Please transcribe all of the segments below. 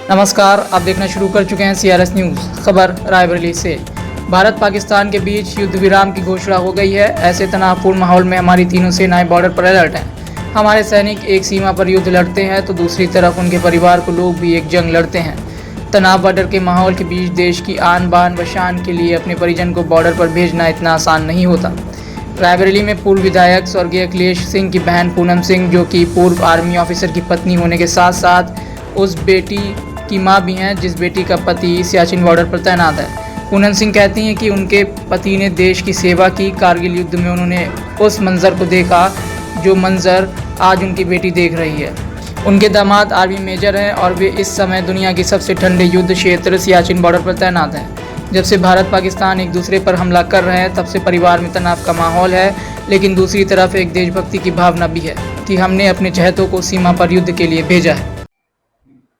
नमस्कार, आप देखना शुरू कर चुके हैं CRS न्यूज़। खबर रायबरेली से। भारत पाकिस्तान के बीच युद्ध विराम की घोषणा हो गई है। ऐसे तनावपूर्ण माहौल में हमारी तीनों सेनाएं बॉर्डर पर अलर्ट हैं। हमारे सैनिक एक सीमा पर युद्ध लड़ते हैं तो दूसरी तरफ उनके परिवार को लोग भी एक जंग लड़ते हैं। तनाव बॉर्डर के माहौल के बीच देश की आन बान व शान के लिए अपने परिजन को बॉर्डर पर भेजना इतना आसान नहीं होता। रायबरेली में पूर्व विधायक स्वर्गीय अखिलेश सिंह की बहन पूनम सिंह, जो कि पूर्व आर्मी ऑफिसर की पत्नी होने के साथ साथ उस बेटी की मां भी हैं जिस बेटी का पति सियाचिन बॉर्डर पर तैनात है। पूनम सिंह कहती हैं कि उनके पति ने देश की सेवा की। कारगिल युद्ध में उन्होंने उस मंजर को देखा जो मंजर आज उनकी बेटी देख रही है। उनके दामाद आर्मी मेजर हैं और वे इस समय दुनिया की सबसे ठंडे युद्ध क्षेत्र सियाचिन बॉर्डर पर तैनात हैं। जब से भारत पाकिस्तान एक दूसरे पर हमला कर रहे हैं तब से परिवार में तनाव का माहौल है, लेकिन दूसरी तरफ एक देशभक्ति की भावना भी है कि हमने अपने चहेतों को सीमा पर युद्ध के लिए भेजा है।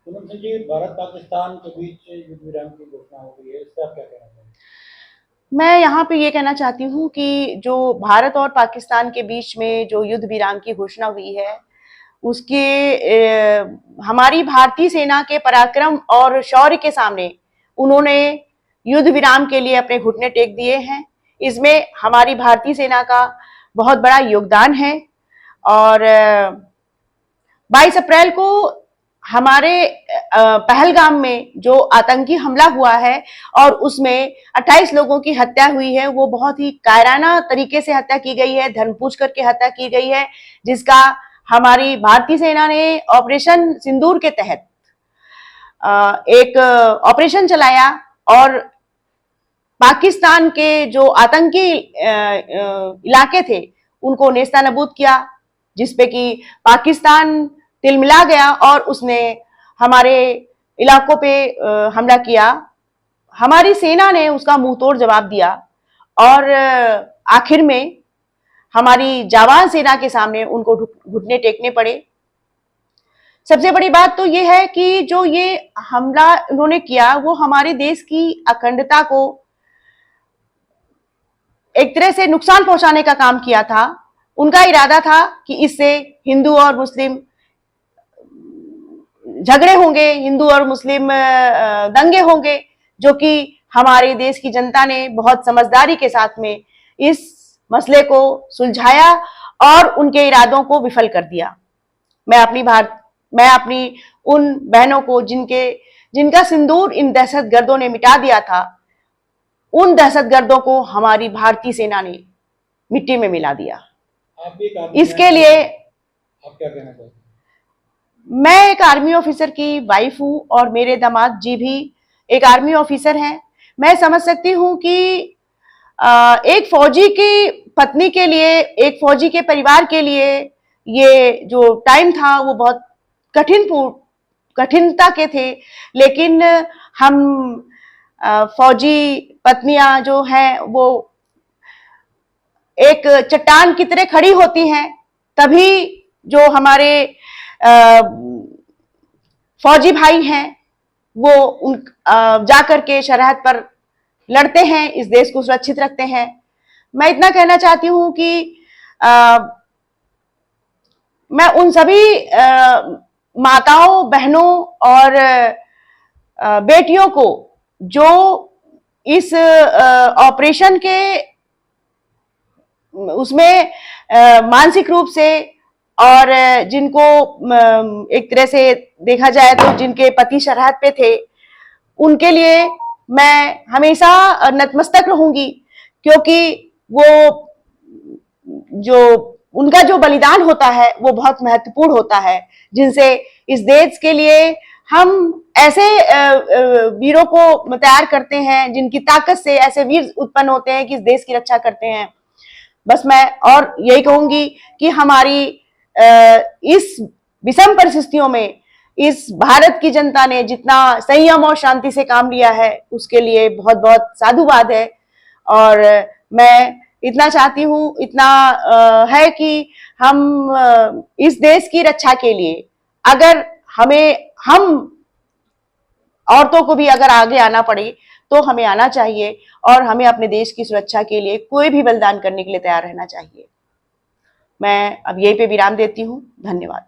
पूनम सिंह जी, भारत पाकिस्तान के बीच युद्ध विराम की घोषणा हो गई है, इस पर आप क्या कहना चाहेंगे? मैं यहाँ पे ये कहना चाहती हूँ कि जो भारत और पाकिस्तान के बीच में जो युद्ध विराम की घोषणा हुई है, उसके हमारी भारतीय सेना के पराक्रम और शौर्य के सामने उन्होंने युद्ध विराम के लिए अपने घुटने टेक दिए हैं। इसमें हमारी भारतीय सेना का बहुत बड़ा योगदान है। और 22 अप्रैल को हमारे पहलगाम में जो आतंकी हमला हुआ है और उसमें 28 लोगों की हत्या हुई है, वो बहुत ही कायराना तरीके से हत्या की गई है, धन पूछ करके हत्या की गई है, जिसका हमारी भारतीय सेना ने ऑपरेशन सिंदूर के तहत एक ऑपरेशन चलाया और पाकिस्तान के जो आतंकी इलाके थे उनको नेस्तनाबूद किया, जिसपे कि पाकिस्तान तिलमिला गया और उसने हमारे इलाकों पे हमला किया। हमारी सेना ने उसका मुंह तोड़ जवाब दिया और आखिर में हमारी जाबाज सेना के सामने उनको घुटने टेकने पड़े। सबसे बड़ी बात तो ये है कि जो ये हमला उन्होंने किया वो हमारे देश की अखंडता को एक तरह से नुकसान पहुंचाने का काम किया था। उनका इरादा था कि इससे हिंदू और मुस्लिम झगड़े होंगे, हिंदू और मुस्लिम दंगे होंगे, जो कि हमारे देश की जनता ने बहुत समझदारी के साथ में इस मसले को सुलझाया और उनके इरादों को विफल कर दिया। मैं अपनी उन बहनों को जिनका सिंदूर इन दहशतगर्दों ने मिटा दिया था, उन दहशतगर्दों को हमारी भारतीय सेना ने मिट्टी में मिला दिया। इसके लिए आप क्या कहना चाहते हैं? मैं एक आर्मी ऑफिसर की वाइफ हूं और मेरे दामाद जी भी एक आर्मी ऑफिसर हैं। मैं समझ सकती हूं कि एक फौजी की पत्नी के लिए, एक फौजी के परिवार के लिए ये जो टाइम था वो बहुत कठिनता के थे, लेकिन हम फौजी पत्नियां जो हैं वो एक चट्टान की तरह खड़ी होती हैं, तभी जो हमारे फौजी भाई हैं वो जाकर के सरहद पर लड़ते हैं, इस देश को सुरक्षित रखते हैं। मैं इतना कहना चाहती हूं कि मैं उन सभी माताओं, बहनों और बेटियों को जो इस ऑपरेशन के उसमें मानसिक रूप से और जिनको एक तरह से देखा जाए तो जिनके पति सरहद पे थे, उनके लिए मैं हमेशा नतमस्तक रहूंगी, क्योंकि वो जो उनका जो बलिदान होता है वो बहुत महत्वपूर्ण होता है, जिनसे इस देश के लिए हम ऐसे वीरों को तैयार करते हैं, जिनकी ताकत से ऐसे वीर उत्पन्न होते हैं कि इस देश की रक्षा करते हैं। बस मैं और यही कहूंगी कि हमारी इस विषम परिस्थितियों में इस भारत की जनता ने जितना संयम और शांति से काम लिया है उसके लिए बहुत बहुत साधुवाद है। और मैं इतना चाहती हूँ, इतना है कि हम इस देश की रक्षा के लिए अगर हम औरतों को भी अगर आगे आना पड़े तो हमें आना चाहिए और हमें अपने देश की सुरक्षा के लिए कोई भी बलिदान करने के लिए तैयार रहना चाहिए। मैं अब यहीं पे विराम देती हूँ। धन्यवाद।